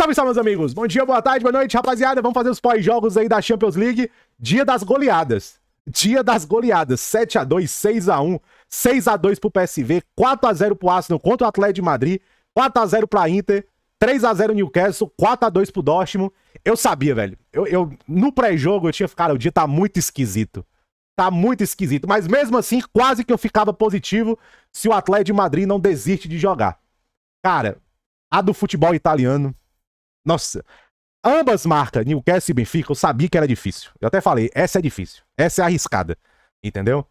Salve, salve, meus amigos! Bom dia, boa tarde, boa noite, rapaziada. Vamos fazer os pós-jogos aí da Champions League. Dia das goleadas. Dia das goleadas. 7x2, 6x1, 6x2 pro PSV, 4x0 pro Arsenal contra o Atlético de Madrid, 4x0 pra Inter, 3x0 Newcastle, 4x2 pro Dortmund. Eu sabia, velho. No pré-jogo eu tinha ficado, o dia tá muito esquisito. Tá muito esquisito. Mas mesmo assim, quase que eu ficava positivo se o Atlético de Madrid não desiste de jogar. Cara, a do futebol italiano... Nossa, ambas marcas, Newcastle e Benfica, eu sabia que era difícil. Eu até falei, essa é difícil, essa é arriscada, entendeu?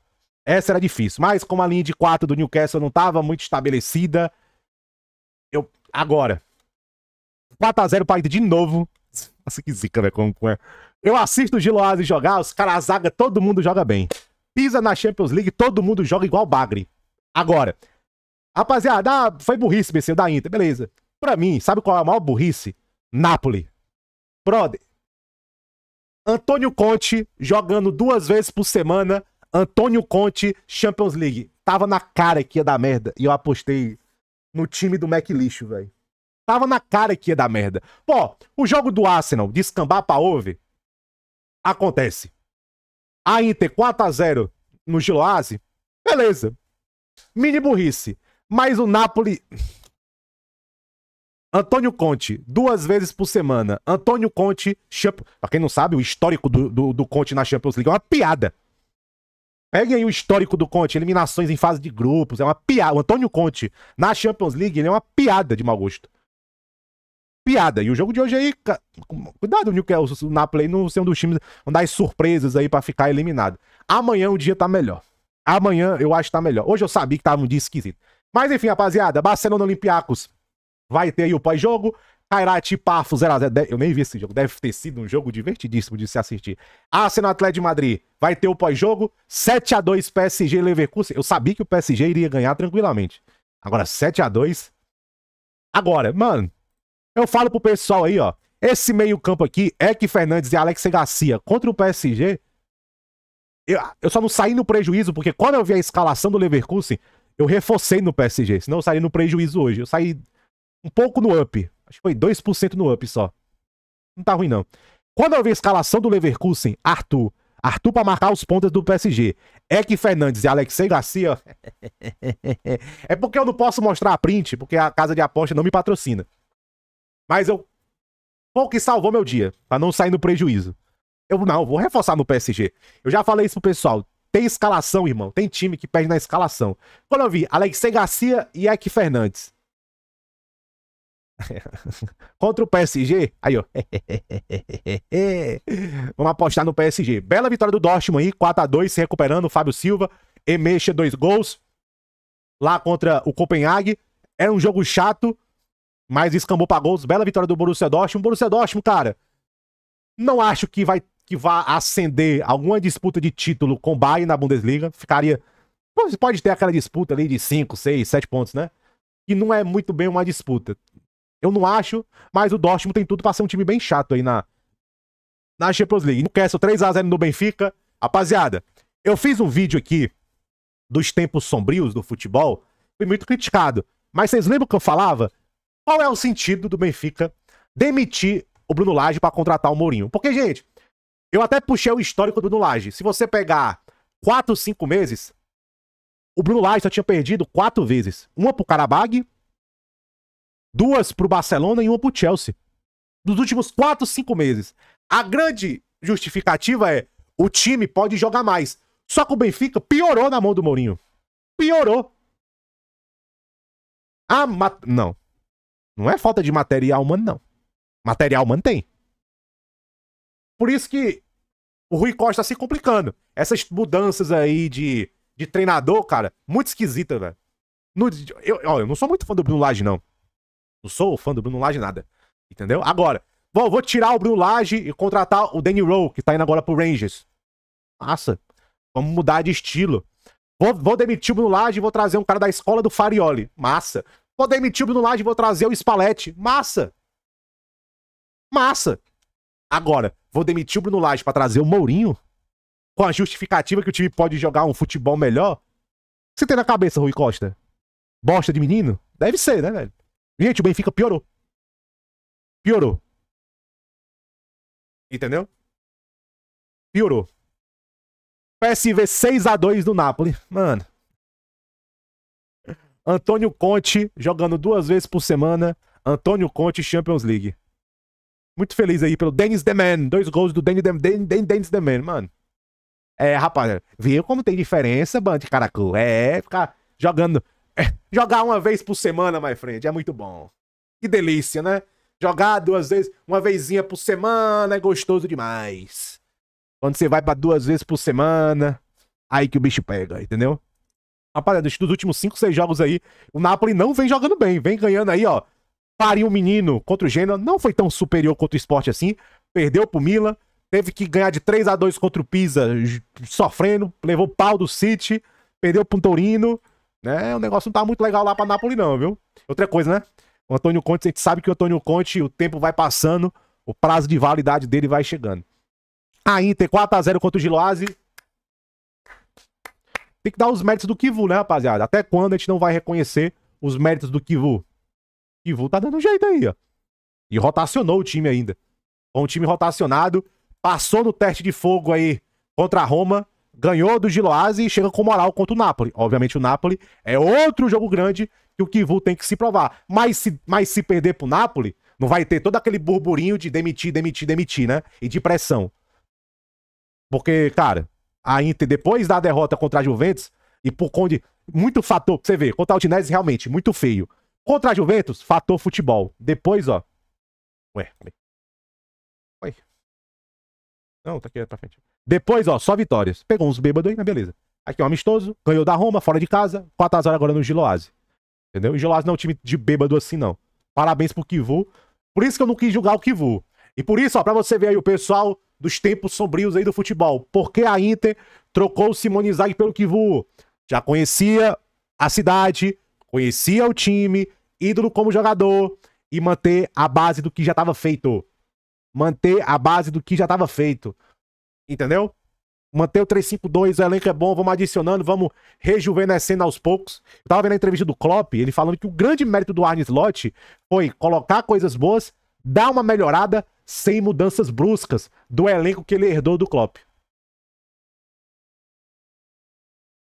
Essa era difícil, mas como a linha de 4 do Newcastle não estava muito estabelecida, agora, 4x0 para Inter de novo. Nossa, que zica, velho, como é. Eu assisto o Giloase jogar, os caras, a zaga, todo mundo joga bem. Pisa na Champions League, todo mundo joga igual bagre. Agora, rapaziada, foi burrice, BC, da Inter, beleza. Pra mim, sabe qual é a maior burrice? Napoli. Brother. Antônio Conte jogando 2 vezes por semana. Antônio Conte, Champions League. Tava na cara que ia dar merda. E eu apostei no time do Mac Lixo, velho. Tava na cara que ia dar merda. Pô, o jogo do Arsenal, de escambar pra over, acontece. A Inter 4x0 no Giloase, beleza. Mini burrice. Mas o Napoli... Antônio Conte, 2 vezes por semana. Antônio Conte, pra quem não sabe, o histórico do Conte na Champions League é uma piada. Peguem aí o histórico do Conte, eliminações em fase de grupos, é uma piada. O Antônio Conte na Champions League, ele é uma piada de mau gosto. Piada. E o jogo de hoje aí, cuidado, o Newcastle, o Napoli não ser um dos times, vão dar as surpresas aí pra ficar eliminado. Amanhã o dia tá melhor. Amanhã eu acho que tá melhor. Hoje eu sabia que tava um dia esquisito. Mas enfim, rapaziada, Barcelona Olympiacos. Vai ter aí o pós-jogo. Kairat e Pafo 0x0. Eu nem vi esse jogo. Deve ter sido um jogo divertidíssimo de se assistir. Arsenal Atlético de Madrid. Vai ter o pós-jogo. 7x2 PSG e Leverkusen. Eu sabia que o PSG iria ganhar tranquilamente. Agora, 7x2. Agora, mano. Eu falo pro pessoal aí, ó. Esse meio-campo aqui, Eck Fernandes e Alex Garcia contra o PSG. Eu só não saí no prejuízo, porque quando eu vi a escalação do Leverkusen, eu reforcei no PSG. Senão eu saí no prejuízo hoje. Eu saí um pouco no up. Acho que foi 2% no up só. Não tá ruim, não. Quando eu vi a escalação do Leverkusen, Arthur pra marcar os pontas do PSG, Eck Fernandes e Alexei Garcia, é porque eu não posso mostrar a print, porque a casa de aposta não me patrocina. Mas foi o que salvou meu dia, pra não sair no prejuízo. Eu vou reforçar no PSG. Eu já falei isso pro pessoal. Tem escalação, irmão. Tem time que perde na escalação. Quando eu vi Alexei Garcia e Eck Fernandes contra o PSG, aí ó, vamos apostar no PSG. Bela vitória do Dortmund aí, 4x2, se recuperando, Fábio Silva, Emecha 2 gols lá contra o Copenhague. Era um jogo chato, mas escambou pra gols. Bela vitória do Borussia Dortmund. Borussia Dortmund, cara, não acho que vá acender alguma disputa de título com o Bayern na Bundesliga. Ficaria, pode ter aquela disputa ali de 5, 6, 7 pontos, né? Que não é muito bem uma disputa. Eu não acho, mas o Dortmund tem tudo pra ser um time bem chato aí na Champions League. Newcastle 3x0 no Benfica. Rapaziada, eu fiz um vídeo aqui dos tempos sombrios do futebol. Fui muito criticado. Mas vocês lembram que eu falava? Qual é o sentido do Benfica demitir o Bruno Lage pra contratar o Mourinho? Porque, gente, eu até puxei o histórico do Bruno Lage. Se você pegar 4, 5 meses, o Bruno Lage só tinha perdido 4 vezes. Uma pro Karabag, 2 pro Barcelona e 1 pro Chelsea. Dos últimos 4, 5 meses. A grande justificativa é: o time pode jogar mais. Só que o Benfica piorou na mão do Mourinho. Piorou. Não. Não é falta de material humano, não. Material humano tem. Por isso que o Rui Costa tá se complicando. Essas mudanças aí de treinador, cara, muito esquisita, velho. Eu não sou muito fã do Bruno Lage, não. Não sou fã do Bruno Lage nada. Entendeu? Agora, vou tirar o Bruno Lage e contratar o Danny Rowe, que tá indo agora pro Rangers. Massa. Vamos mudar de estilo. Vou demitir o Bruno Lage e vou trazer um cara da escola do Farioli. Massa. Vou demitir o Bruno Lage e vou trazer o Spalletti. Massa. Massa. Agora, vou demitir o Bruno Lage pra trazer o Mourinho? Com a justificativa que o time pode jogar um futebol melhor? O que você tem na cabeça, Rui Costa? Bosta de menino? Deve ser, né, velho? Gente, o Benfica piorou. Piorou. Entendeu? Piorou. PSV 6-2 do Napoli. Mano. Antônio Conte jogando 2 vezes por semana. Antônio Conte, Champions League. Muito feliz aí pelo Dennis The Man. 2 gols do Dennis The Man, mano. Rapaz, viu como tem diferença, bando de caracu? Ficar jogando... jogar 1 vez por semana, my friend, é muito bom. Que delícia, né? Jogar 2 vezes, 1 vezinha por semana é gostoso demais. Quando você vai pra 2 vezes por semana, aí que o bicho pega, entendeu? Rapaziada, dos últimos 5, 6 jogos aí, o Napoli não vem jogando bem, vem ganhando aí, ó. Pariu o menino contra o Genoa, não foi tão superior contra o Sport assim, perdeu pro Milan, teve que ganhar de 3-2 contra o Pisa, sofrendo, levou pau do City, perdeu pro Torino, né? O negócio não tá muito legal lá pra Napoli não, viu? Outra coisa, né? O Antônio Conte, a gente sabe que o Antônio Conte, o tempo vai passando, o prazo de validade dele vai chegando. A Inter 4-0 contra o Giloase. Tem que dar os méritos do Kivu, né, rapaziada? Até quando a gente não vai reconhecer os méritos do Kivu? Kivu tá dando jeito aí, ó. E rotacionou o time ainda. Com o time rotacionado, passou no teste de fogo aí contra a Roma, ganhou do Giloase e chega com moral contra o Napoli. Obviamente o Napoli é outro jogo grande que o Kivu tem que se provar. Mas se perder pro Napoli, não vai ter todo aquele burburinho de demitir, né? E de pressão. Porque, cara, a Inter, depois da derrota contra a Juventus, e por conta de muito fator, pra você ver, contra a Udinese realmente, muito feio. Contra a Juventus, fator futebol. Depois, ó. Ué, Oi. Não, tá aqui pra frente. Depois, ó, só vitórias. Pegou uns bêbados aí, mas beleza. Aqui, um amistoso, ganhou da Roma, fora de casa, 4-0 agora no Giloase. Entendeu? O Giloase não é um time de bêbado assim, não. Parabéns pro Kivu. Por isso que eu não quis julgar o Kivu. E por isso, ó, pra você ver aí o pessoal dos tempos sombrios aí do futebol. Porque a Inter trocou o Simone Inzaghi pelo Kivu. Já conhecia a cidade, conhecia o time, ídolo como jogador, e manter a base do que já estava feito. Manter a base do que já estava feito. Entendeu? Manter o 3-5-2, o elenco é bom, vamos adicionando, vamos rejuvenescendo aos poucos. Eu tava vendo a entrevista do Klopp, ele falando que o grande mérito do Arne Slot foi colocar coisas boas, dar uma melhorada, sem mudanças bruscas do elenco que ele herdou do Klopp.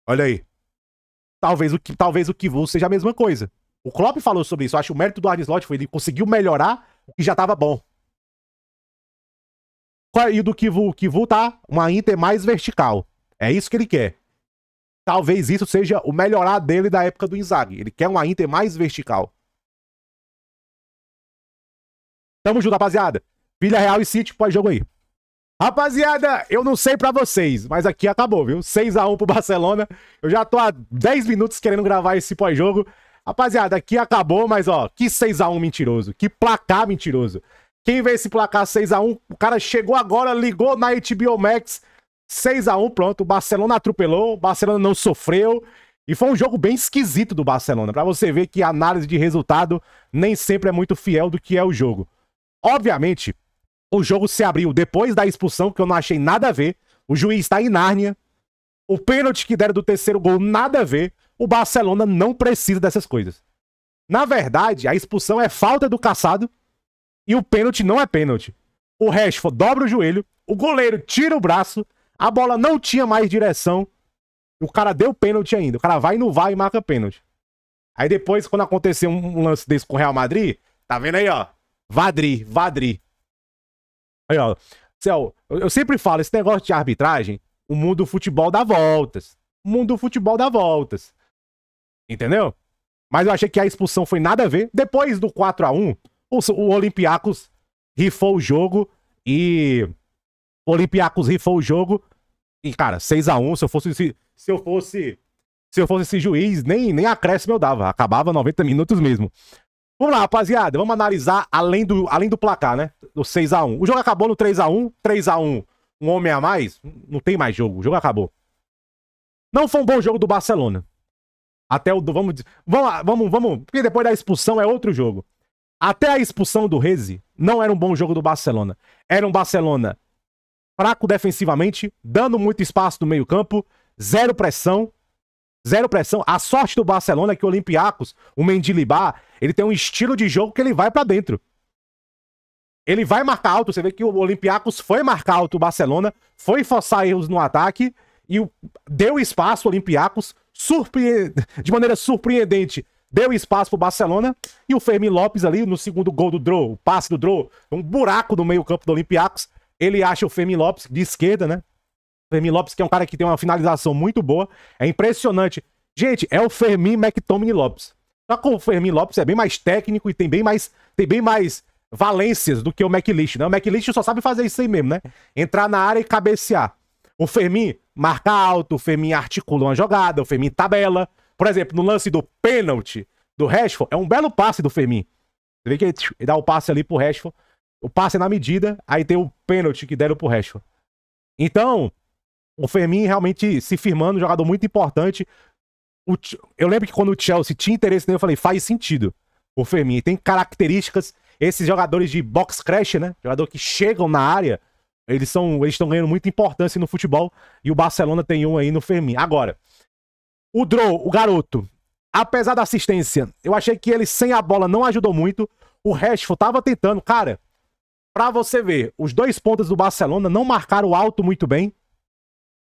Olha aí. Talvez o Kivu seja a mesma coisa. O Klopp falou sobre isso. Eu acho que o mérito do Arne Slot foi ele conseguiu melhorar o que já estava bom. E do Kivu? O Kivu tá uma Inter mais vertical. É isso que ele quer. Talvez isso seja o melhorar dele da época do Inzaghi. Ele quer uma Inter mais vertical. Tamo junto, rapaziada. Villarreal e City, pós-jogo aí. Rapaziada, eu não sei pra vocês, mas aqui acabou, viu? 6-1 pro Barcelona. Eu já tô há 10 minutos querendo gravar esse pós-jogo. Rapaziada, aqui acabou, mas ó, que 6-1 mentiroso. Que placar mentiroso. Quem vê esse placar 6-1, o cara chegou agora, ligou na HBO Max. 6-1, pronto. O Barcelona atropelou, o Barcelona não sofreu. E foi um jogo bem esquisito do Barcelona. Pra você ver que a análise de resultado nem sempre é muito fiel do que é o jogo. Obviamente, o jogo se abriu depois da expulsão, que eu não achei nada a ver. O juiz tá em Nárnia. O pênalti que deram do terceiro gol, nada a ver. O Barcelona não precisa dessas coisas. Na verdade, a expulsão é falta do Caçado e o pênalti não é pênalti. O Rashford dobra o joelho, o goleiro tira o braço, a bola não tinha mais direção, o cara deu pênalti ainda. O cara vai no VAR e marca pênalti. Aí depois, quando aconteceu um lance desse com o Real Madrid, tá vendo aí, ó? Vadri. Aí, ó. Eu sempre falo, esse negócio de arbitragem, o mundo do futebol dá voltas. O mundo do futebol dá voltas. Entendeu? Mas eu achei que a expulsão foi nada a ver. Depois do 4-1, o Olympiacos rifou o jogo e... O Olympiacos rifou o jogo e, cara, 6-1, se eu fosse esse juiz, nem acréscimo eu dava. Acabava 90 minutos mesmo. Vamos lá, rapaziada. Vamos analisar além do placar, né? Do 6-1. O jogo acabou no 3-1. 3-1, um homem a mais. Não tem mais jogo. O jogo acabou. Não foi um bom jogo do Barcelona. Até o... Vamos lá, vamos. Porque depois da expulsão é outro jogo. Até a expulsão do Rezi, não era um bom jogo do Barcelona. Era um Barcelona fraco defensivamente, dando muito espaço no meio-campo, zero pressão. Zero pressão. A sorte do Barcelona é que o Olympiacos, o Mendilibar, ele tem um estilo de jogo que ele vai pra dentro. Ele vai marcar alto, você vê que o Olympiacos foi marcar alto o Barcelona, foi forçar erros no ataque e deu espaço ao Olympiacos, de maneira surpreendente, deu espaço pro Barcelona e o Fermín Lopes ali no segundo gol do Drô, o passe do Drô, um buraco no meio campo do Olympiacos, ele acha o Fermín Lopes de esquerda, né? O Fermín Lopes que é um cara que tem uma finalização muito boa, é impressionante. Gente, é o Fermín McTominay Lopes. Só que o Fermín Lopes é bem mais técnico e tem bem mais valências do que o McLeish, né? O McLeish só sabe fazer isso aí mesmo, né? Entrar na área e cabecear. O Fermín marca alto, o Fermín articula uma jogada, o Fermín tabela. Por exemplo, no lance do pênalti do Rashford, é um belo passe do Fermín. Você vê que ele dá o passe ali pro Rashford, o passe é na medida, aí tem o pênalti que deram pro Rashford. Então, o Fermín realmente se firmando, um jogador muito importante. Eu lembro que quando o Chelsea tinha interesse nele, eu falei, faz sentido. O Fermín tem características, esses jogadores de box crash, né? Jogador que chegam na área, eles estão ganhando muita importância no futebol e o Barcelona tem um aí no Fermín. Agora, o Drô, o garoto, apesar da assistência, eu achei que ele sem a bola não ajudou muito. O Rashford tava tentando, cara, pra você ver, os dois pontas do Barcelona não marcaram alto muito bem.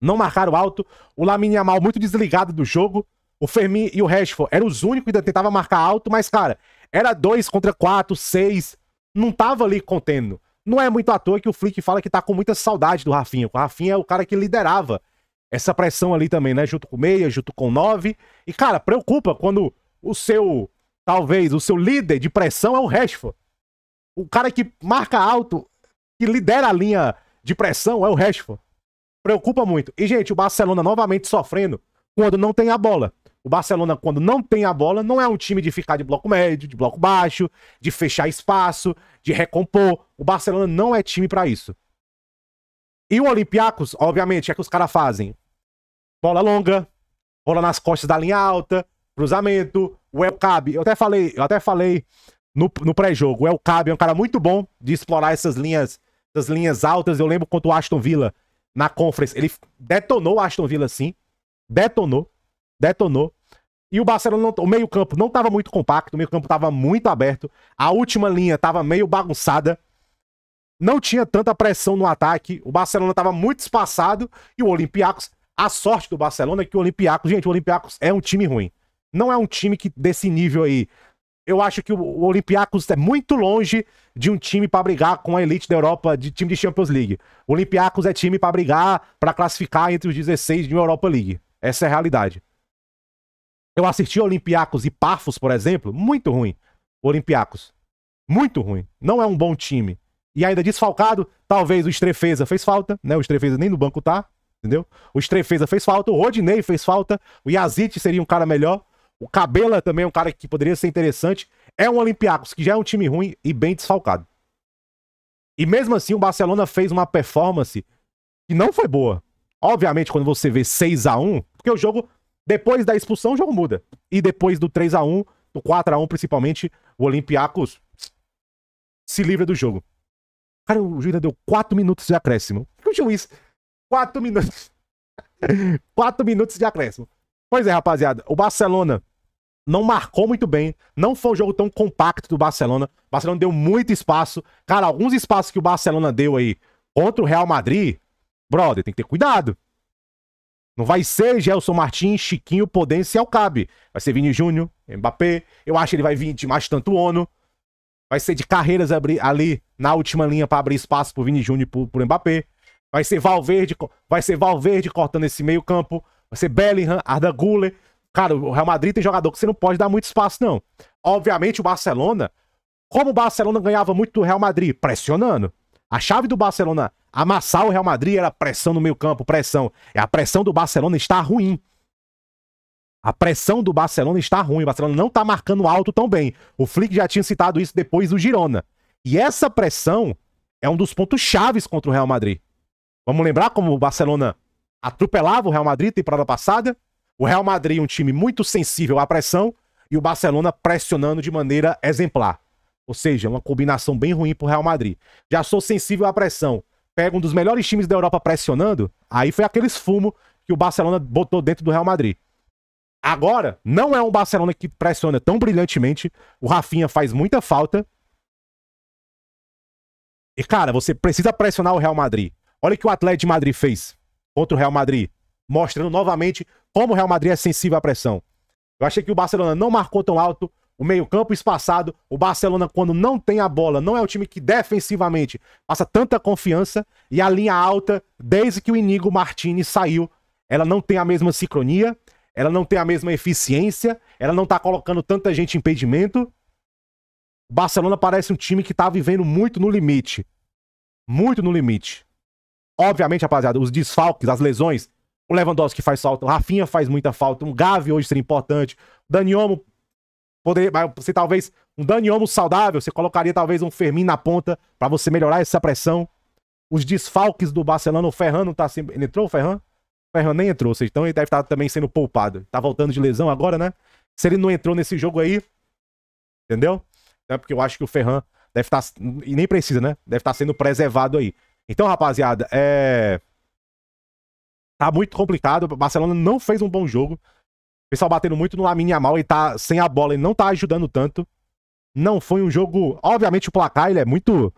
Não marcaram alto. O Lamine Yamal muito desligado do jogo. O Fermín e o Rashford eram os únicos que tentavam marcar alto, mas, cara, era 2 contra 4, 6. Não tava ali contendo. Não é muito à toa que o Flick fala que tá com muita saudade do Rafinha. O Rafinha é o cara que liderava essa pressão ali também, né? Junto com o meia, junto com o 9. E, cara, preocupa quando talvez, o seu líder de pressão é o Rashford. O cara que marca alto, que lidera a linha de pressão é o Rashford. Preocupa muito. E, gente, o Barcelona novamente sofrendo quando não tem a bola. O Barcelona, quando não tem a bola, não é um time de ficar de bloco médio, de bloco baixo, de fechar espaço, de recompor. O Barcelona não é time pra isso. E o Olympiacos, obviamente, é que os caras fazem bola longa, bola nas costas da linha alta, cruzamento, o El Cabe. Eu até falei no pré-jogo. O El Cabe é um cara muito bom de explorar essas linhas altas. Eu lembro quanto o Aston Villa na Conference, ele detonou o Aston Villa assim. Detonou. E o Barcelona, o meio-campo não estava muito compacto, o meio-campo estava muito aberto. A última linha estava meio bagunçada. Não tinha tanta pressão no ataque. O Barcelona estava muito espaçado. E o Olympiacos, a sorte do Barcelona é que o Olympiacos, gente, o Olympiacos é um time ruim. Não é um time que desse nível aí. Eu acho que o Olympiacos é muito longe de um time para brigar com a elite da Europa, de time de Champions League. O Olympiacos é time para brigar, para classificar entre os 16 de uma Europa League. Essa é a realidade. Eu assisti Olympiacos e Pafos, por exemplo, muito ruim. Olympiacos, muito ruim. Não é um bom time. E ainda desfalcado, talvez o Strefeza fez falta, né? O Strefeza nem no banco tá, entendeu? O Strefeza fez falta, o Rodinei fez falta, o Yazici seria um cara melhor. O Cabela também é um cara que poderia ser interessante. É um Olympiacos, que já é um time ruim e bem desfalcado. E mesmo assim, o Barcelona fez uma performance que não foi boa. Obviamente, quando você vê 6-1, porque o jogo, depois da expulsão, o jogo muda. E depois do 3-1, do 4-1 principalmente, o Olympiacos se livra do jogo. Cara, o juiz deu 4 minutos de acréscimo. O juiz, 4 minutos. 4 minutos de acréscimo. Pois é, rapaziada, o Barcelona não marcou muito bem, não foi um jogo tão compacto do Barcelona. O Barcelona deu muito espaço. Cara, alguns espaços que o Barcelona deu aí contra o Real Madrid, brother, tem que ter cuidado. Não vai ser Gelson Martins, Chiquinho, Podence e Alcabe. Vai ser Vini Júnior, Mbappé. Eu acho que ele vai vir de mais tanto Ono. Vai ser de Carreiras ali na última linha para abrir espaço pro Vini Júnior e pro Mbappé. Vai ser Valverde cortando esse meio campo. Vai ser Bellingham, Arda Güler. Cara, o Real Madrid tem jogador que você não pode dar muito espaço, não. Obviamente, o Barcelona, como o Barcelona ganhava muito do Real Madrid? Pressionando. A chave do Barcelona amassar o Real Madrid era pressão no meio campo, pressão. E a pressão do Barcelona está ruim. A pressão do Barcelona está ruim. O Barcelona não está marcando alto tão bem. O Flick já tinha citado isso depois do Girona. E essa pressão é um dos pontos chaves contra o Real Madrid. Vamos lembrar como o Barcelona atropelava o Real Madrid temporada passada? O Real Madrid é um time muito sensível à pressão e o Barcelona pressionando de maneira exemplar. Ou seja, uma combinação bem ruim pro Real Madrid. Já sou sensível à pressão. Pega um dos melhores times da Europa pressionando, aí foi aqueles fumos que o Barcelona botou dentro do Real Madrid. Agora, não é um Barcelona que pressiona tão brilhantemente. O Rafinha faz muita falta. E, cara, você precisa pressionar o Real Madrid. Olha o que o Atlético de Madrid fez contra o Real Madrid, mostrando novamente como o Real Madrid é sensível à pressão. Eu achei que o Barcelona não marcou tão alto, o meio-campo espaçado. O Barcelona, quando não tem a bola, não é o time que defensivamente passa tanta confiança. E a linha alta, desde que o Íñigo Martínez saiu, ela não tem a mesma sincronia, ela não tem a mesma eficiência, ela não tá colocando tanta gente em impedimento. O Barcelona parece um time que tá vivendo muito no limite. Muito no limite. Obviamente, rapaziada, os desfalques, as lesões, o Lewandowski faz falta, o Rafinha faz muita falta, um Gavi hoje seria importante, o Dani Olmo poderia, você talvez, um Dani Olmo saudável, você colocaria talvez um Fermin na ponta pra você melhorar essa pressão. Os desfalques do Barcelona, o Ferran não tá sempre... Ele entrou, o Ferran? O Ferran nem entrou, então ele deve estar também sendo poupado. Tá voltando de lesão agora, né? Se ele não entrou nesse jogo aí, entendeu? É porque eu acho que o Ferran deve estar, e nem precisa, né? Deve estar sendo preservado aí. Então, rapaziada, tá muito complicado. O Barcelona não fez um bom jogo. O pessoal batendo muito no Lamine Yamal e tá sem a bola e não tá ajudando tanto. Não foi um jogo... Obviamente o placar, ele é muito...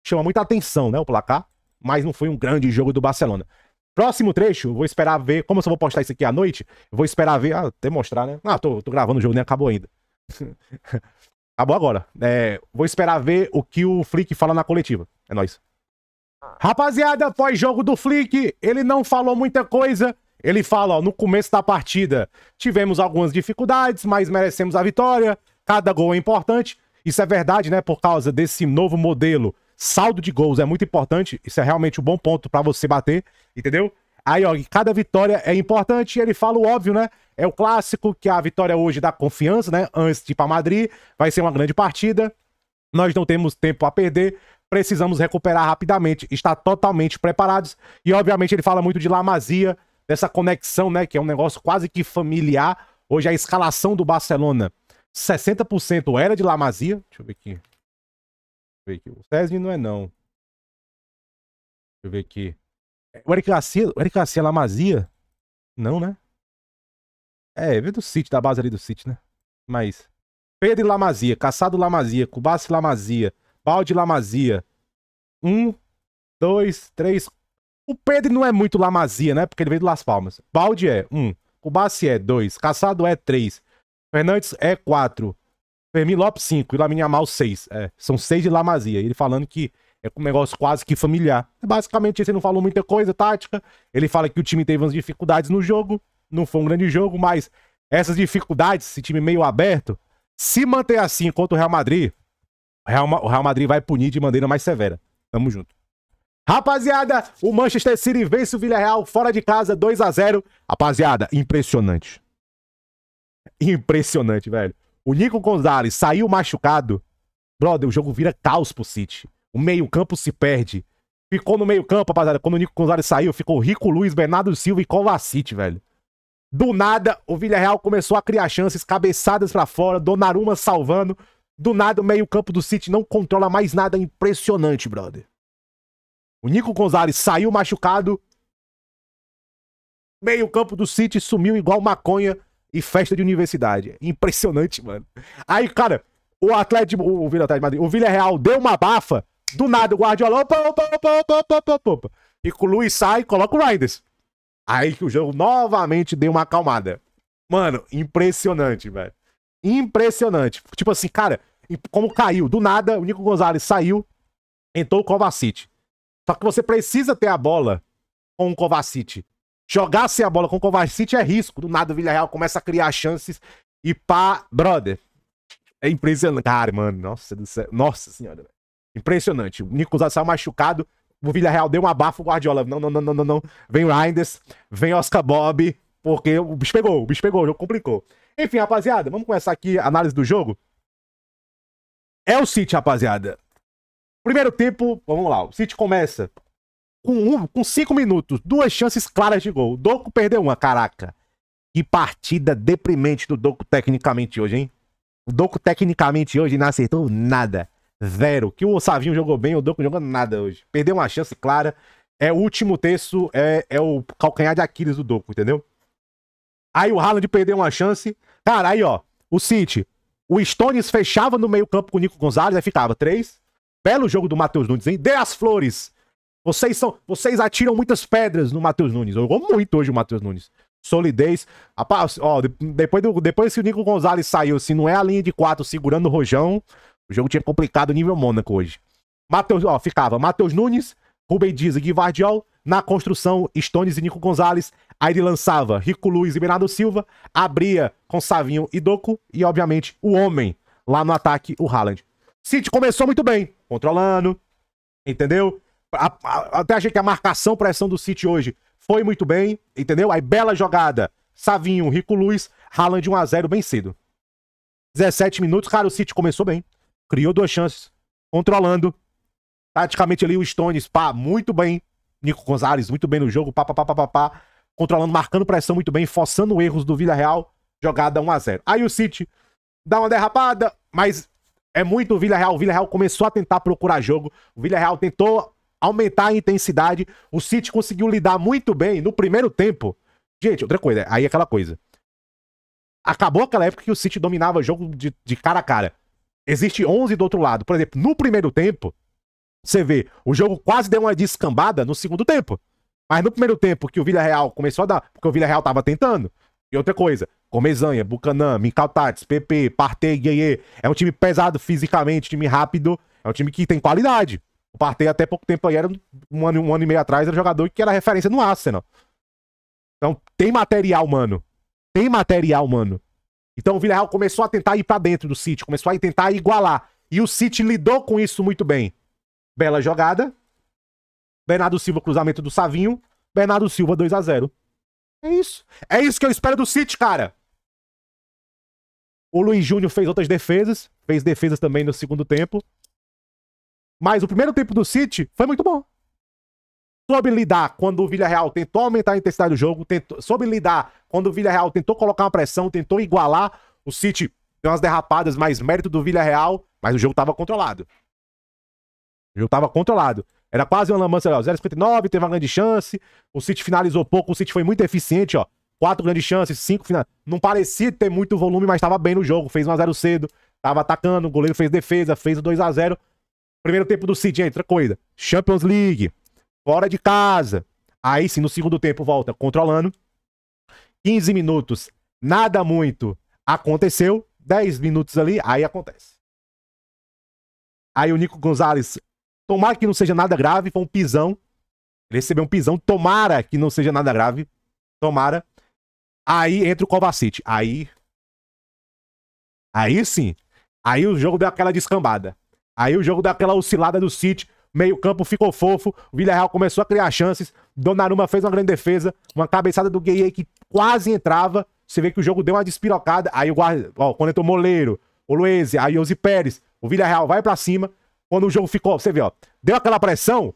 Chama muita atenção, né, o placar. Mas não foi um grande jogo do Barcelona. Próximo trecho, eu vou esperar ver... Como eu só vou postar isso aqui à noite, eu vou esperar ver... até mostrar, né? Tô gravando o jogo, nem acabou ainda. Acabou agora. Vou esperar ver o que o Flick fala na coletiva. É nóis. Rapaziada, pós-jogo do Flick, ele não falou muita coisa. Ele fala, ó, no começo da partida tivemos algumas dificuldades, mas merecemos a vitória. Cada gol é importante. Isso é verdade, né? Por causa desse novo modelo. Saldo de gols é muito importante. Isso é realmente um bom ponto pra você bater, entendeu? Aí, ó, cada vitória é importante. E ele fala o óbvio, né? É o clássico, que a vitória hoje dá confiança, né? Antes de ir pra Madrid, vai ser uma grande partida. Nós não temos tempo a perder. Precisamos recuperar rapidamente. Está totalmente preparados. E, obviamente, ele fala muito de La Masia, dessa conexão, né? Que é um negócio quase que familiar. Hoje, a escalação do Barcelona, 60% era de La Masia. Deixa eu ver aqui. O César não é, não. Deixa eu ver aqui. O Eric Garcia é La Masia? Não, né? Veio do City, da base ali do City, né? Mas... Pedro La Masia, Caçado La Masia, Cubassi La Masia, Balde La Masia. 1, 2, 3... O Pedro não é muito La Masia, né? Porque ele veio do Las Palmas. Balde é 1, Cubassi é 2, Caçado é 3, Fernandes é 4, Fermin Lopes 5 e Lamine Yamal 6. São 6 de La Masia. Ele falando que é um negócio quase que familiar. Basicamente, ele não falou muita coisa tática. Ele fala que o time teve umas dificuldades no jogo. Não foi um grande jogo, mas essas dificuldades, esse time meio aberto, se manter assim contra o Real Madrid, o Real Madrid vai punir de maneira mais severa. Tamo junto. Rapaziada, o Manchester City vence o Villarreal fora de casa, 2-0. Rapaziada, impressionante. Impressionante, velho. O Nico Gonzalez saiu machucado. Brother, o jogo vira caos pro City. O meio-campo se perde. Ficou no meio-campo, rapaziada. Quando o Nico Gonzalez saiu, ficou Rico Luiz, Bernardo Silva e Kovacic, velho. Do nada, o Villarreal começou a criar chances, cabeçadas pra fora, Donnarumma salvando. Do nada, o meio-campo do City não controla mais nada. Impressionante, brother. O Nico Gonzalez saiu machucado. Meio-campo do City sumiu igual maconha e festa de universidade. Impressionante, mano. Aí, cara, o Villarreal deu uma bafa. Do nada, o Guardiola... Opa. E o Luiz sai e coloca o Reinders. Aí que o jogo novamente deu uma acalmada. Mano, impressionante, velho. Impressionante. Tipo assim, cara, como caiu. Do nada, o Nico Gonzalez saiu, entrou o Kovacic. Só que você precisa ter a bola com o Kovacic. Jogar sem a bola com o Kovacic é risco. Do nada o Villarreal começa a criar chances e pá, brother. É impressionante. Cara, mano, nossa do céu. Nossa senhora. Impressionante. O Nico Gonzalez saiu machucado. O Villarreal deu um abafo, o Guardiola. Não. Vem o Reinders, vem Oscar Bob, porque o bicho pegou, o jogo complicou. Enfim, rapaziada, vamos começar aqui a análise do jogo. É o City, rapaziada. Primeiro tempo, vamos lá. O City começa com 5 minutos, 2 chances claras de gol. O Doku perdeu uma, caraca. Que partida deprimente do Doku tecnicamente hoje, hein? O Doku tecnicamente hoje não acertou nada. 0. Que o Savinho jogou bem, o Doku jogou nada hoje. Perdeu uma chance clara. O último terço, é o calcanhar de Aquiles do Doku, entendeu? Aí o Haaland perdeu uma chance. Cara, aí ó, o City. O Stones fechava no meio campo com o Nico Gonzalez, aí ficava 3. Belo jogo do Matheus Nunes, hein? Dê as flores. Vocês atiram muitas pedras no Matheus Nunes. Jogou muito hoje o Matheus Nunes. Solidez. Rapaz, ó, depois que o Nico Gonzalez saiu, se não é a linha de 4 segurando o Rojão, o jogo tinha complicado nível Mônaco hoje. Ficava Matheus Nunes, Rubem Dias e Gui Vardiol. Na construção, Stones e Nico Gonzalez. Aí ele lançava Rico Luiz e Bernardo Silva. Abria com Savinho e Doku. E, obviamente, o homem lá no ataque, o Haaland. City começou muito bem, controlando, entendeu? Até achei que a marcação, pressão do City hoje foi muito bem, entendeu? Aí, bela jogada, Savinho, Rico Luiz, Haaland 1-0 bem cedo. 17 minutos, cara, o City começou bem. Criou 2 chances, controlando. Taticamente ali o Stones, muito bem. Nico Gonzalez, muito bem no jogo, controlando, marcando pressão muito bem, forçando erros do Villarreal, jogada 1-0. Aí o City dá uma derrapada, mas é muito o Villarreal. O Villarreal começou a tentar procurar jogo, o Villarreal tentou aumentar a intensidade, o City conseguiu lidar muito bem no primeiro tempo. Gente, outra coisa, aí é aquela coisa. Acabou aquela época que o City dominava o jogo de cara a cara. Existe 11 do outro lado. Por exemplo, no primeiro tempo, você vê, o jogo quase deu uma descambada no segundo tempo. Mas no primeiro tempo, que o Villarreal começou a dar, porque o Villarreal tava tentando. E outra coisa, Comesanha, Buchanan, Minkal Tartes, PP, Partey, Gueye. É um time pesado fisicamente, time rápido. É um time que tem qualidade. O Partey até pouco tempo aí, era um ano e meio atrás, era jogador que era referência no Arsenal. Então tem material, mano. Tem material, mano. Então o Villarreal começou a tentar ir pra dentro do City, começou a tentar igualar. E o City lidou com isso muito bem. Bela jogada. Bernardo Silva, cruzamento do Savinho. Bernardo Silva, 2-0. É isso. É isso que eu espero do City, cara. O Luiz Júnior fez outras defesas. Fez defesas também no segundo tempo. Mas o primeiro tempo do City foi muito bom. Soube lidar quando o Villarreal tentou aumentar a intensidade do jogo. Soube lidar quando o Villarreal tentou colocar uma pressão, tentou igualar. O City deu umas derrapadas, mais mérito do Villarreal. Mas o jogo tava controlado. O jogo tava controlado. Era quase uma lambança, 0,59, teve uma grande chance. O City finalizou pouco, o City foi muito eficiente, ó. 4 grandes chances, 5 finais. Não parecia ter muito volume, mas tava bem no jogo. Fez 1-0 cedo, tava atacando, o goleiro fez defesa, fez o 2-0. Primeiro tempo do City, outra coisa. Champions League, fora de casa. Aí sim, no segundo tempo, volta controlando. 15 minutos, nada muito aconteceu. 10 minutos ali, aí acontece. Aí o Nico Gonzalez, tomara que não seja nada grave, foi um pisão. Ele recebeu um pisão, tomara que não seja nada grave. Tomara. Aí entra o Kovacic. Aí sim. Aí o jogo deu aquela descambada. Aí o jogo deu aquela oscilada do City. Meio campo ficou fofo. O Villarreal começou a criar chances. Donnarumma fez uma grande defesa. Uma cabeçada do Gueye que quase entrava. Você vê que o jogo deu uma despirocada. Aí o guarda, quando entrou o Moleiro, o Luiz, aí o Ozzy Pérez, o Villarreal vai pra cima. Quando o jogo ficou, você vê, ó, deu aquela pressão,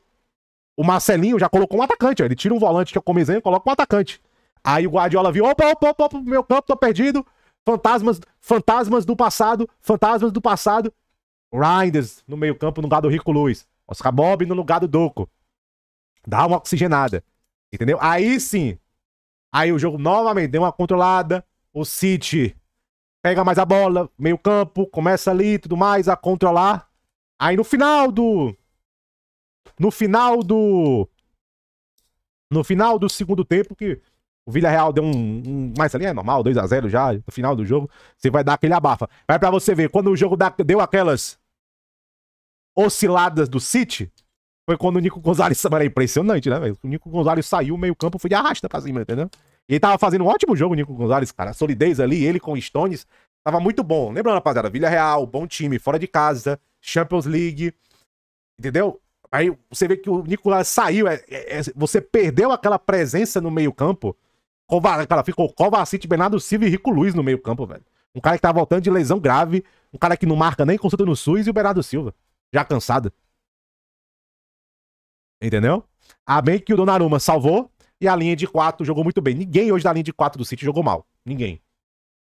o Marcelinho já colocou um atacante, ó. Ele tira um volante que é o Comesanha e coloca um atacante. Aí o Guardiola viu, opa, meu campo, tô perdido. Fantasmas do passado. Reinders no meio campo no lugar do Rico Luiz. Oscar Bob no lugar do Doku. Dá uma oxigenada. Entendeu? Aí sim. Aí o jogo novamente deu uma controlada. O City pega mais a bola, meio campo, começa ali e tudo mais a controlar. Aí no final do segundo tempo, que o Villarreal deu mais ali, é normal, 2-0 já, no final do jogo, você vai dar aquele abafa. Vai pra você ver, quando o jogo deu aquelas osciladas do City, foi quando o Nico Gonzalez, era impressionante, né, velho? O Nico Gonzalez saiu, o meio campo foi de arrasta pra cima, entendeu? E ele tava fazendo um ótimo jogo, o Nico Gonzalez, cara, a solidez ali, ele com o Stones, tava muito bom. Lembrando, rapaziada, Villarreal, bom time, fora de casa, Champions League, entendeu? Aí você vê que o Nicolas saiu, você perdeu aquela presença no meio campo. Cara, ficou Kovacic, Bernardo Silva e Rico Luiz no meio campo, velho. Um cara que tá voltando de lesão grave, um cara que não marca nem consulta no SUS, e o Bernardo Silva, já cansado. Entendeu? A bem que o Donnarumma salvou, e a linha de 4 jogou muito bem. Ninguém hoje da linha de 4 do City jogou mal. Ninguém.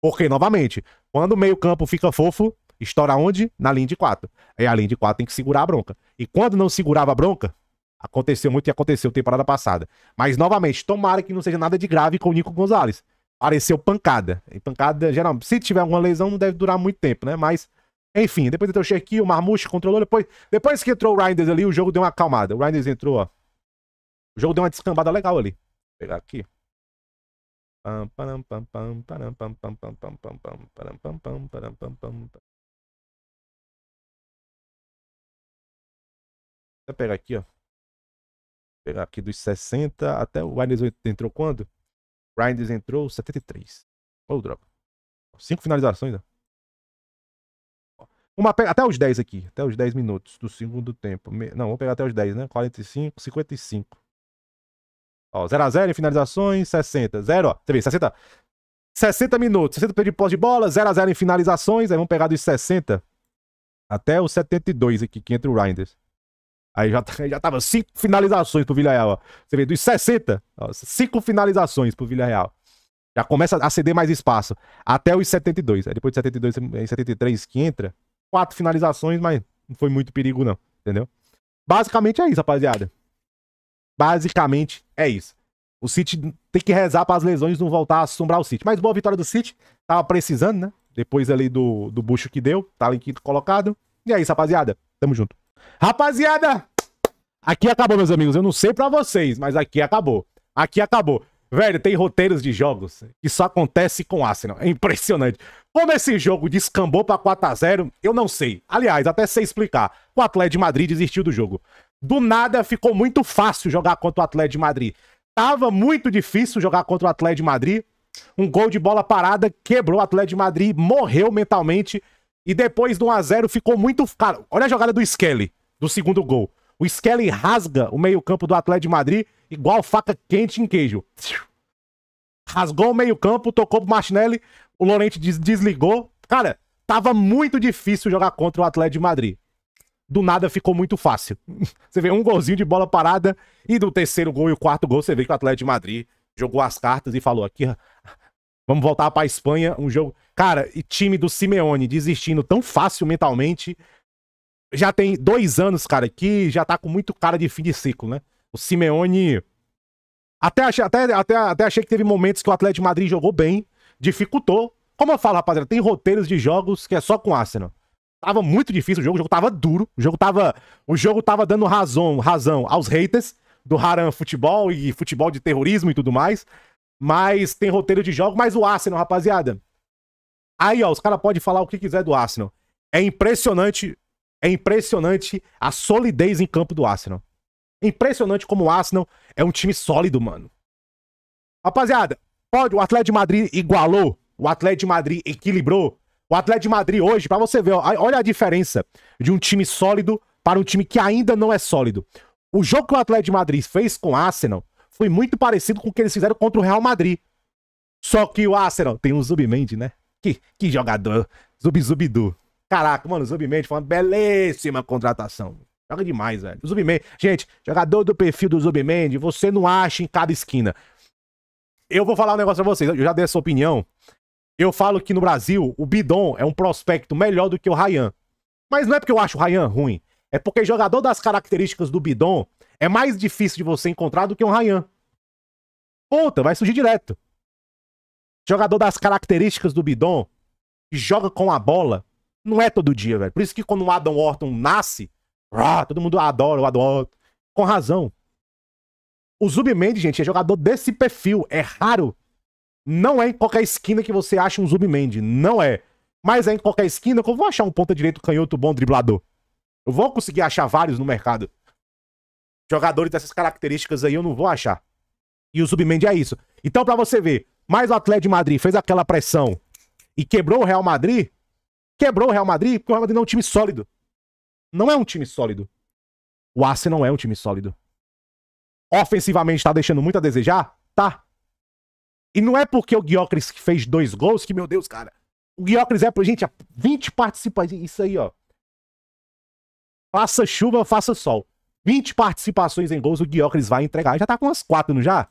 Porque, novamente, quando o meio campo fica fofo, estoura onde? Na linha de 4. Aí a linha de 4 tem que segurar a bronca. E quando não segurava a bronca, aconteceu muito e aconteceu temporada passada. Mas, novamente, tomara que não seja nada de grave com o Nico Gonzalez. pareceu pancada. E pancada, geralmente, se tiver alguma lesão, não deve durar muito tempo, né? Mas, enfim, depois entrou o Cherki, o Marmouche controlou. Depois que entrou o Reinders ali, o jogo deu uma acalmada. O Reinders entrou, ó. O jogo deu uma descambada legal ali. Vou pegar aqui. Vou pegar aqui, ó. Vou pegar aqui dos 60 até o Reinders entrou quando? O Reinders entrou 73. Ô, droga. 5 finalizações, ó. Até os 10 aqui. Até os 10 minutos do segundo tempo. Não, vamos pegar até os 10, né? 45, 55. Ó, 0x0 em finalizações, 60. 0, ó. Você vê, 60 minutos. 60 períodos de posse de bola, 0x0 em finalizações. Aí vamos pegar dos 60 até os 72 aqui, que entra o Reinders. Aí já tava 5 finalizações pro Villarreal, ó. Você vê, dos 60, ó, 5 finalizações pro Villarreal. Já começa a ceder mais espaço. Até os 72. Aí depois de 72 e 73 que entra, 4 finalizações, mas não foi muito perigo não, entendeu? Basicamente é isso, rapaziada. Basicamente é isso. O City tem que rezar para as lesões não voltar a assombrar o City. Mas boa vitória do City. Tava precisando, né? Depois ali do bucho que deu. Tá ali em quinto colocado. E é isso, rapaziada. Tamo junto. Rapaziada! Aqui acabou, meus amigos. Eu não sei pra vocês, mas aqui acabou. Aqui acabou. Velho, tem roteiros de jogos que só acontece com o Arsenal. É impressionante. Como esse jogo descambou pra 4x0, eu não sei. Aliás, até sei explicar. O Atlético de Madrid desistiu do jogo. Do nada, ficou muito fácil jogar contra o Atlético de Madrid. Tava muito difícil jogar contra o Atlético de Madrid. Um gol de bola parada quebrou o Atlético de Madrid, morreu mentalmente. E depois do 1x0 ficou muito... Cara, olha a jogada do Skelly, do segundo gol. O Skelly rasga o meio-campo do Atlético de Madrid igual faca quente em queijo. Rasgou o meio-campo, tocou pro Martinelli, o Llorente desligou. Cara, tava muito difícil jogar contra o Atlético de Madrid. Do nada ficou muito fácil. Você vê um golzinho de bola parada e do terceiro gol e o quarto gol você vê que o Atlético de Madrid jogou as cartas e falou aqui, vamos voltar pra Espanha, um jogo... Cara, e time do Simeone desistindo tão fácil mentalmente. Já tem 2 anos, cara, que já tá com muito cara de fim de ciclo, né? O Simeone... Até achei que teve momentos que o Atlético de Madrid jogou bem, dificultou. Como eu falo, rapaziada, tem roteiros de jogos que é só com o Arsenal. Tava muito difícil o jogo tava duro, o jogo tava dando razão aos haters do Haram Futebol e futebol de terrorismo e tudo mais. Mas tem roteiro de jogo, mas o Arsenal, rapaziada. Aí, ó, os caras podem falar o que quiser do Arsenal. É impressionante a solidez em campo do Arsenal. Impressionante como o Arsenal é um time sólido, mano. Rapaziada, o Atlético de Madrid igualou, o Atlético de Madrid equilibrou. O Atlético de Madrid hoje, pra você ver, ó, olha a diferença de um time sólido para um time que ainda não é sólido. O jogo que o Atlético de Madrid fez com o Arsenal foi muito parecido com o que eles fizeram contra o Real Madrid. Só que o Arsenal tem um Zubimendi, né? Que jogador. Zubidu. Caraca, mano, o Zubimendi foi uma belíssima contratação. Joga demais, velho. O Zubimendi, gente, jogador do perfil do Zubimendi, você não acha em cada esquina. Eu vou falar um negócio pra vocês, eu já dei essa opinião. Eu falo que no Brasil, o Bidon é um prospecto melhor do que o Ryan. Mas não é porque eu acho o Ryan ruim. É porque jogador das características do Bidon é mais difícil de você encontrar do que um Ryan. Puta, vai surgir direto. Jogador das características do Bidon, que joga com a bola, não é todo dia, velho. Por isso que quando o Adam Orton nasce, todo mundo adora o Adam Orton. Com razão. O Zubimendi, gente, é jogador desse perfil. É raro. Não é em qualquer esquina que você acha um Zubimendi. Não é. Mas é em qualquer esquina que eu vou achar um ponta direito canhoto bom driblador. Eu vou conseguir achar vários no mercado. Jogadores dessas características aí eu não vou achar. E o Zubimendi é isso. Então, pra você ver, mais o Atlético de Madrid fez aquela pressão e quebrou o Real Madrid. Quebrou o Real Madrid porque o Real Madrid não é um time sólido. Não é um time sólido. O Arsenal não é um time sólido. Ofensivamente tá deixando muito a desejar? Tá. E não é porque o Gyökeres fez 2 gols que, meu Deus, cara. O Gyökeres é, gente, 20 participações. Isso aí, ó. Faça chuva, faça sol. 20 participações em gols, o Gyökeres vai entregar. Já tá com umas 4, não já?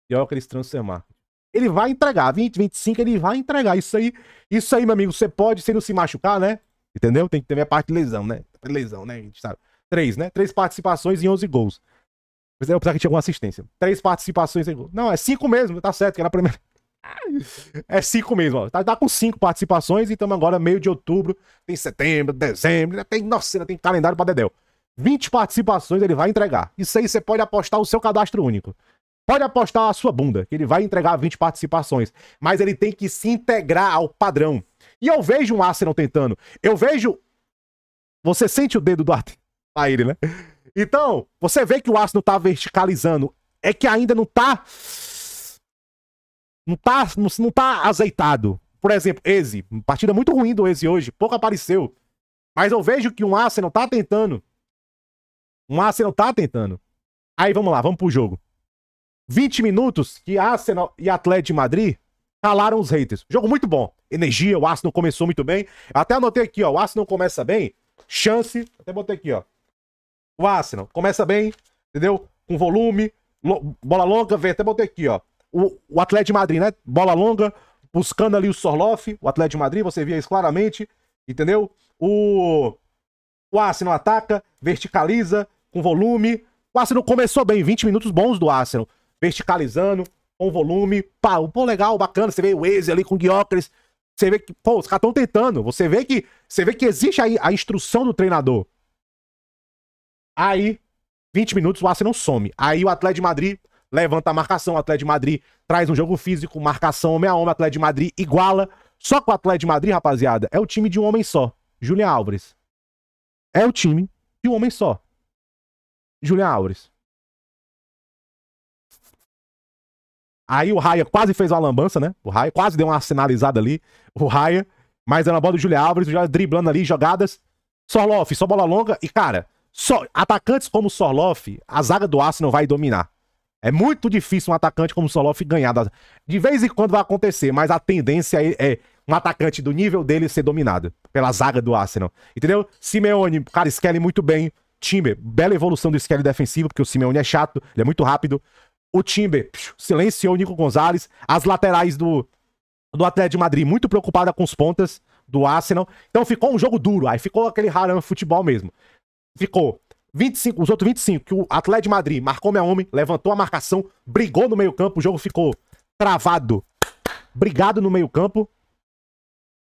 Gyökeres transformar. Ele vai entregar. 20, 25, ele vai entregar. Isso aí, meu amigo, você pode, sem não se machucar, né? Entendeu? Tem que ter a parte de lesão, né? Lesão, né? A gente sabe. 3, né? 3 participações em 11 gols. Mas eu pensava que tinha alguma assistência. 3 participações em gol. Não, é 5 mesmo, tá certo, que era a primeira. É 5 mesmo, ó. Tá com 5 participações e estamos agora meio de outubro. Tem setembro, dezembro, nossa, ainda tem calendário pra dedéu. 20 participações ele vai entregar. Isso aí você pode apostar o seu cadastro único. Pode apostar a sua bunda, que ele vai entregar 20 participações. Mas ele tem que se integrar ao padrão. E eu vejo um Arsenal tentando. Eu vejo... Você sente o dedo do Arthur a ele, né? Então, você vê que o Arsenal tá verticalizando. É que ainda não tá azeitado. Por exemplo, Eze. Partida muito ruim do Eze hoje. Pouco apareceu. Mas eu vejo que um Arsenal tá tentando. Aí vamos lá, vamos pro jogo. 20 minutos que Arsenal e Atlético de Madrid calaram os haters. Jogo muito bom. Energia, o Arsenal começou muito bem. Até anotei aqui, ó. O Arsenal começa bem. Chance. Até botei aqui, ó. O Arsenal começa bem, entendeu? Com volume. Bola longa, vem. Até botei aqui, ó. O Atlético de Madrid, né? Bola longa. Buscando ali o Sorloth. O Atlético de Madrid, você via isso claramente. Entendeu? O Arsenal ataca, verticaliza, com volume. O Arsenal começou bem. 20 minutos bons do Arsenal. Verticalizando, com volume. Pô, legal, bacana. Você vê o Eze ali com o Gyökeres. Você vê que, pô, os caras estão tentando. Você vê que existe aí a instrução do treinador. Aí, 20 minutos, o Arsenal some. Aí o Atlético de Madrid levanta a marcação. O Atlético de Madrid traz um jogo físico, marcação homem a homem. O Atlético de Madrid iguala. Só que o Atlético de Madrid, rapaziada, é o time de um homem só. Julián Álvares. É o time de um homem só. Julián Álvares. Aí o Raya quase fez uma lambança, né? O Raya quase deu uma sinalizada ali. O Raya, mas era a bola do Julián Álvares, já driblando ali, jogadas. Sorloth, só bola longa. E, cara, só atacantes como o Sorloth, a zaga do Arsenal vai dominar. É muito difícil um atacante como o Sorloth ganhar. De vez em quando vai acontecer, mas a tendência é um atacante do nível dele ser dominado pela zaga do Arsenal. Entendeu? Simeone, cara, Skelly muito bem. Timber, bela evolução do Skelly defensivo, porque o Simeone é chato, ele é muito rápido. O Timber silenciou o Nico Gonzalez. As laterais do Atlético de Madrid muito preocupada com os pontas do Arsenal. Então ficou um jogo duro. Aí ficou aquele haram futebol mesmo. Ficou 25, os outros 25, que o Atlético de Madrid marcou meu homem, levantou a marcação, brigou no meio campo, o jogo ficou travado, brigado no meio campo.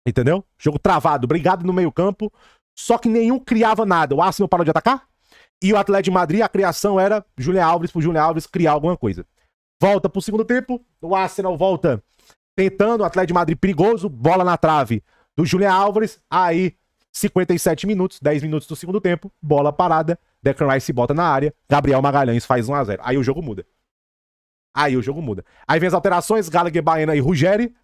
Entendeu? Jogo travado, brigado no meio campo. Só que nenhum criava nada. O Arsenal parou de atacar. E o Atlético de Madrid, a criação era Julián Álvares pro Julián Álvares criar alguma coisa. Volta pro segundo tempo, o Arsenal volta tentando, o Atlético de Madrid perigoso, bola na trave do Julián Álvares, aí 57 minutos, 10 minutos do segundo tempo, bola parada, Declan Rice bota na área, Gabriel Magalhães faz 1-0. Aí o jogo muda. Aí vem as alterações, Gallagher, Baena e Ruggeri,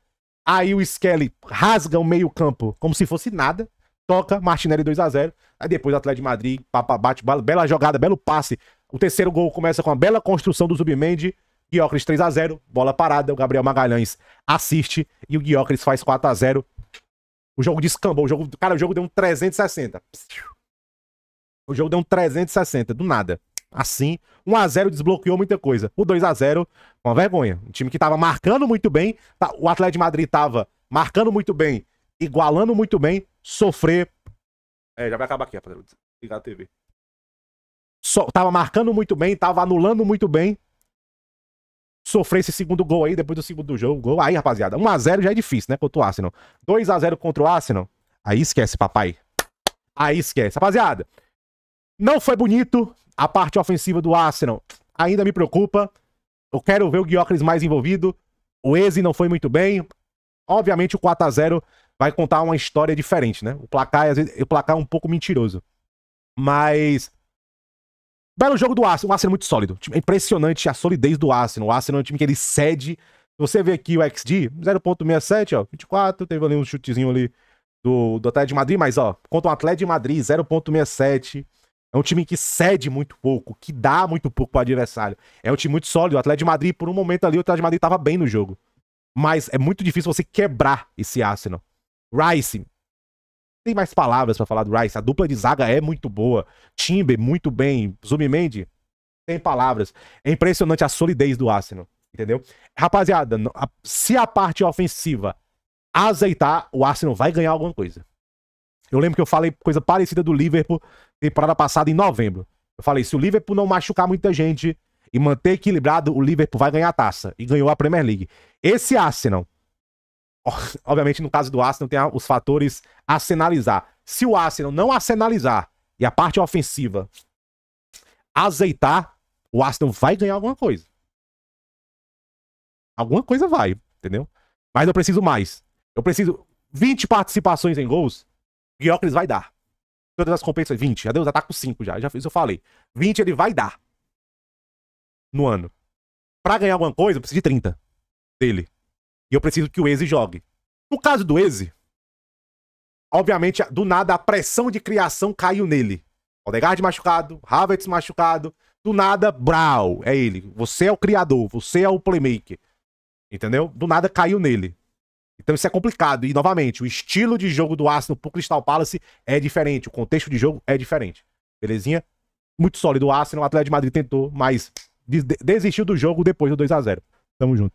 aí o Skelly rasga o meio campo como se fosse nada, toca, Martinelli 2-0. Aí depois o Atlético de Madrid, bate, bela jogada, belo passe. O terceiro gol começa com uma bela construção do Zubimendi. Gyökeres 3-0, bola parada. O Gabriel Magalhães assiste e o Gyökeres faz 4-0. O jogo descambou. Cara, o jogo deu um 360. O jogo deu um 360, do nada. Assim, 1-0 desbloqueou muita coisa. O 2-0, uma vergonha. Um time que tava marcando muito bem. O Atlético de Madrid tava marcando muito bem, igualando muito bem, sofrer. Já vai acabar aqui, rapaziada. Ligar a TV. Tava marcando muito bem, tava anulando muito bem. Sofrer esse segundo gol aí, depois do segundo jogo. Aí, rapaziada, 1-0 já é difícil, né? Contra o Arsenal. 2-0 contra o Arsenal. Aí esquece, papai. Aí esquece. Rapaziada, não foi bonito. A parte ofensiva do Arsenal ainda me preocupa. Eu quero ver o Gyökeres mais envolvido. O Eze não foi muito bem. Obviamente o 4-0 vai contar uma história diferente, né? O placar, às vezes, o placar é um pouco mentiroso. Mas belo jogo do Arsenal. O Arsenal é muito sólido. É impressionante a solidez do Arsenal. O Arsenal é um time que ele cede. Você vê aqui o XG, 0.67, ó, 24. Teve ali um chutezinho ali do Atlético de Madrid, mas ó, contra o Atlético de Madrid, 0.67. É um time que cede muito pouco, que dá muito pouco pro adversário. É um time muito sólido. O Atlético de Madrid, por um momento ali, o Atlético de Madrid tava bem no jogo. Mas é muito difícil você quebrar esse Arsenal. Rice, tem mais palavras pra falar do Rice. A dupla de zaga é muito boa. Timber, muito bem. Zubimendi, tem palavras. É impressionante a solidez do Arsenal, entendeu? Rapaziada, se a parte ofensiva azeitar, o Arsenal vai ganhar alguma coisa. Eu lembro que eu falei coisa parecida do Liverpool temporada passada em novembro. Eu falei, se o Liverpool não machucar muita gente, e manter equilibrado, o Liverpool vai ganhar a taça. E ganhou a Premier League. Esse Arsenal, obviamente no caso do Arsenal tem os fatores a se analisar. Se o Arsenal não arsenalizar e a parte ofensiva azeitar, o Arsenal vai ganhar alguma coisa. Alguma coisa vai, entendeu? Mas eu preciso mais. Eu preciso 20 participações em gols. Gyökeres vai dar. Todas as competições, 20. Já deu, já tá com 5 já fiz, eu falei. 20 ele vai dar. No ano. Pra ganhar alguma coisa, eu preciso de 30 dele. E eu preciso que o Eze jogue. No caso do Eze, obviamente, do nada, a pressão de criação caiu nele. Odegaard machucado, Havertz machucado. Do nada, Brau, é ele. Você é o criador, você é o playmaker. Entendeu? Do nada caiu nele. Então isso é complicado. E, novamente, o estilo de jogo do Arsenal pro Crystal Palace é diferente. O contexto de jogo é diferente. Belezinha? Muito sólido o Arsenal. O Atlético de Madrid tentou, mas desistiu do jogo depois do 2-0. Tamo junto.